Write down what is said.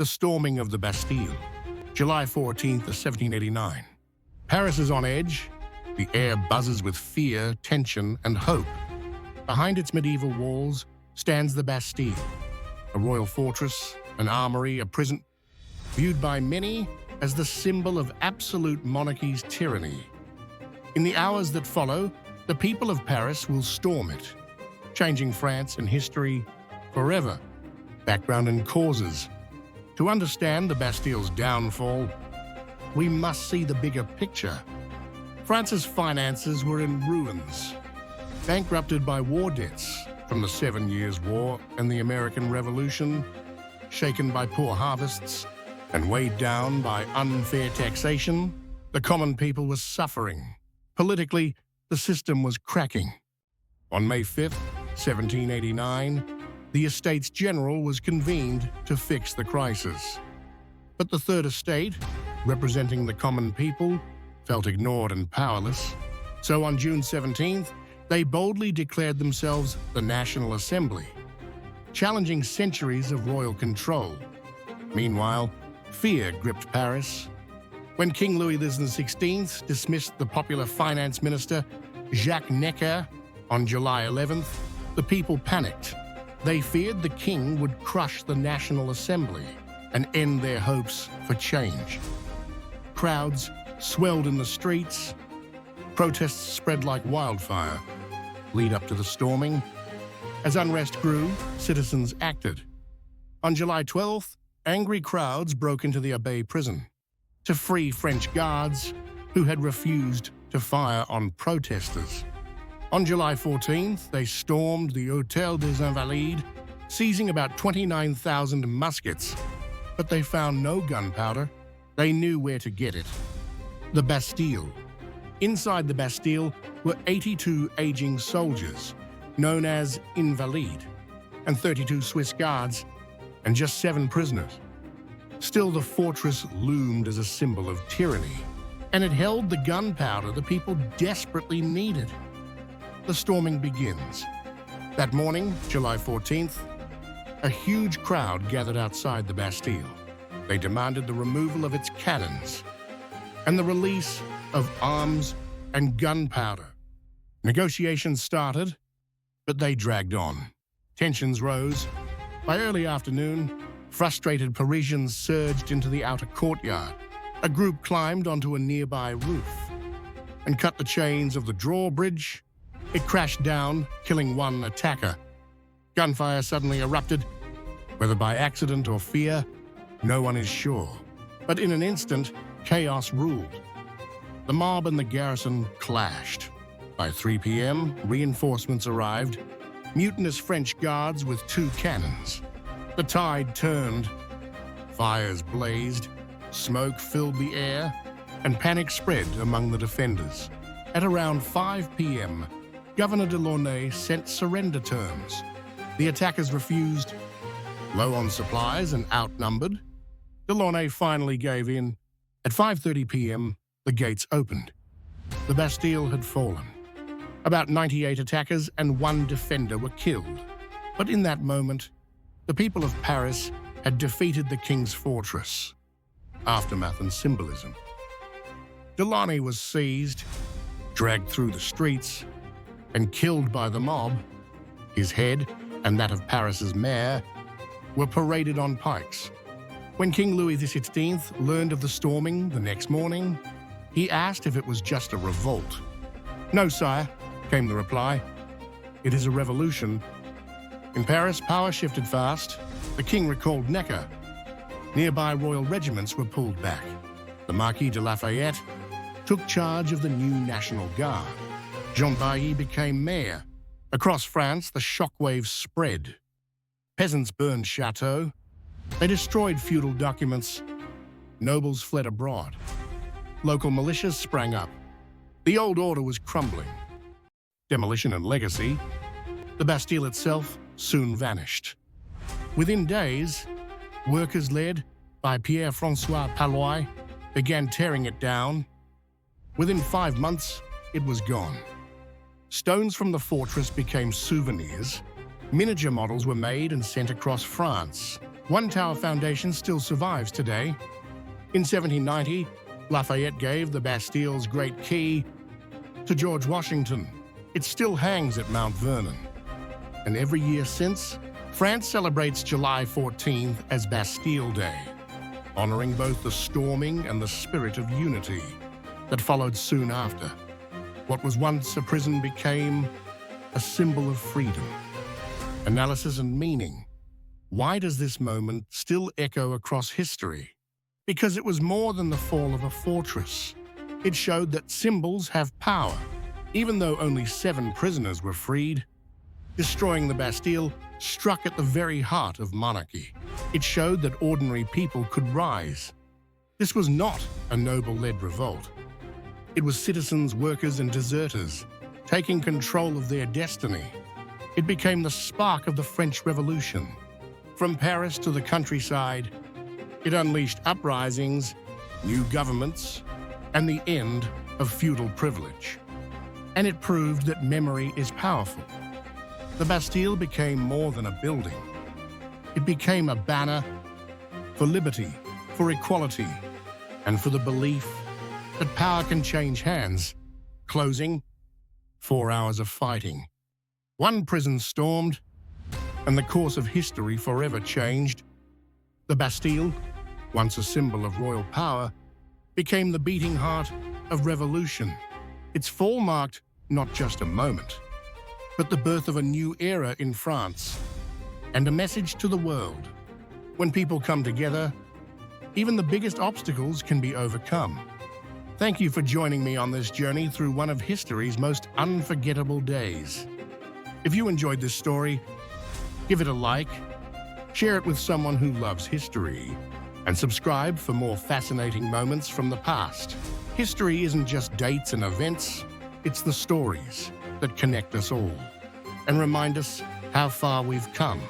The storming of the Bastille, July 14th, 1789. Paris is on edge. The air buzzes with fear, tension, and hope. Behind its medieval walls stands the Bastille, a royal fortress, an armory, a prison, viewed by many as the symbol of absolute monarchy's tyranny. In the hours that follow, the people of Paris will storm it, changing France and history forever. Background and causes. To understand the Bastille's downfall, we must see the bigger picture. France's finances were in ruins, bankrupted by war debts from the 7 Years' War and the American Revolution, shaken by poor harvests, and weighed down by unfair taxation. The common people was suffering. Politically, the system was cracking. On May 5th, 1789, the Estates General was convened to fix the crisis. But the Third Estate, representing the common people, felt ignored and powerless. So on June 17th, they boldly declared themselves the National Assembly, challenging centuries of royal control. Meanwhile, fear gripped Paris. When King Louis XVI dismissed the popular finance minister Jacques Necker on July 11th, the people panicked. They feared the king would crush the National Assembly and end their hopes for change. Crowds swelled in the streets. Protests spread like wildfire. Lead up to the storming. As unrest grew, citizens acted. On July 12th, angry crowds broke into the Abbaye prison to free French guards who had refused to fire on protesters. On July 14th, they stormed the Hôtel des Invalides, seizing about 29,000 muskets, but they found no gunpowder. They knew where to get it. The Bastille. Inside the Bastille were 82 aging soldiers, known as Invalides, and 32 Swiss guards, and just 7 prisoners. Still, the fortress loomed as a symbol of tyranny, and it held the gunpowder the people desperately needed. The storming begins. That morning, July 14th, a huge crowd gathered outside the Bastille. They demanded the removal of its cannons and the release of arms and gunpowder. Negotiations started, but they dragged on. Tensions rose. By early afternoon, frustrated Parisians surged into the outer courtyard. A group climbed onto a nearby roof and cut the chains of the drawbridge. It crashed down, killing one attacker. Gunfire suddenly erupted. Whether by accident or fear, no one is sure. But in an instant, chaos ruled. The mob and the garrison clashed. By 3 p.m., reinforcements arrived, mutinous French guards with 2 cannons. The tide turned. Fires blazed, smoke filled the air, and panic spread among the defenders. At around 5 p.m., Governor Delaunay sent surrender terms. The attackers refused. Low on supplies and outnumbered, Delaunay finally gave in. At 5:30 p.m., the gates opened. The Bastille had fallen. About 98 attackers and 1 defender were killed. But in that moment, the people of Paris had defeated the king's fortress. Aftermath and symbolism. Delaunay was seized, dragged through the streets, and killed by the mob. His head and that of Paris's mayor were paraded on pikes. When King Louis XVI learned of the storming the next morning, he asked if it was just a revolt. "No, sire," came the reply. "It is a revolution." In Paris, power shifted fast. The king recalled Necker. Nearby royal regiments were pulled back. The Marquis de Lafayette took charge of the new National Guard. Jean Bailly became mayor. Across France, the shockwave spread. Peasants burned chateaux. They destroyed feudal documents. Nobles fled abroad. Local militias sprang up. The old order was crumbling. Demolition and legacy. The Bastille itself soon vanished. Within days, workers led by Pierre-François Pallois began tearing it down. Within 5 months, it was gone. Stones from the fortress became souvenirs. Miniature models were made and sent across France. One tower foundation still survives today. In 1790, Lafayette gave the Bastille's Great Key to George Washington. It still hangs at Mount Vernon. And every year since, France celebrates July 14th as Bastille Day, honoring both the storming and the spirit of unity that followed soon after. What was once a prison became a symbol of freedom. Analysis and meaning. Why does this moment still echo across history? Because it was more than the fall of a fortress. It showed that symbols have power. Even though only 7 prisoners were freed, destroying the Bastille struck at the very heart of monarchy. It showed that ordinary people could rise. This was not a noble-led revolt. It was citizens, workers, and deserters taking control of their destiny. It became the spark of the French Revolution. From Paris to the countryside, it unleashed uprisings, new governments, and the end of feudal privilege. And it proved that memory is powerful. The Bastille became more than a building. It became a banner for liberty, for equality, and for the belief that power can change hands. Closing, 4 hours of fighting. One prison stormed, and the course of history forever changed. The Bastille, once a symbol of royal power, became the beating heart of revolution. Its fall marked not just a moment, but the birth of a new era in France, and a message to the world. When people come together, even the biggest obstacles can be overcome. Thank you for joining me on this journey through one of history's most unforgettable days. If you enjoyed this story, give it a like, share it with someone who loves history, and subscribe for more fascinating moments from the past. History isn't just dates and events, it's the stories that connect us all and remind us how far we've come.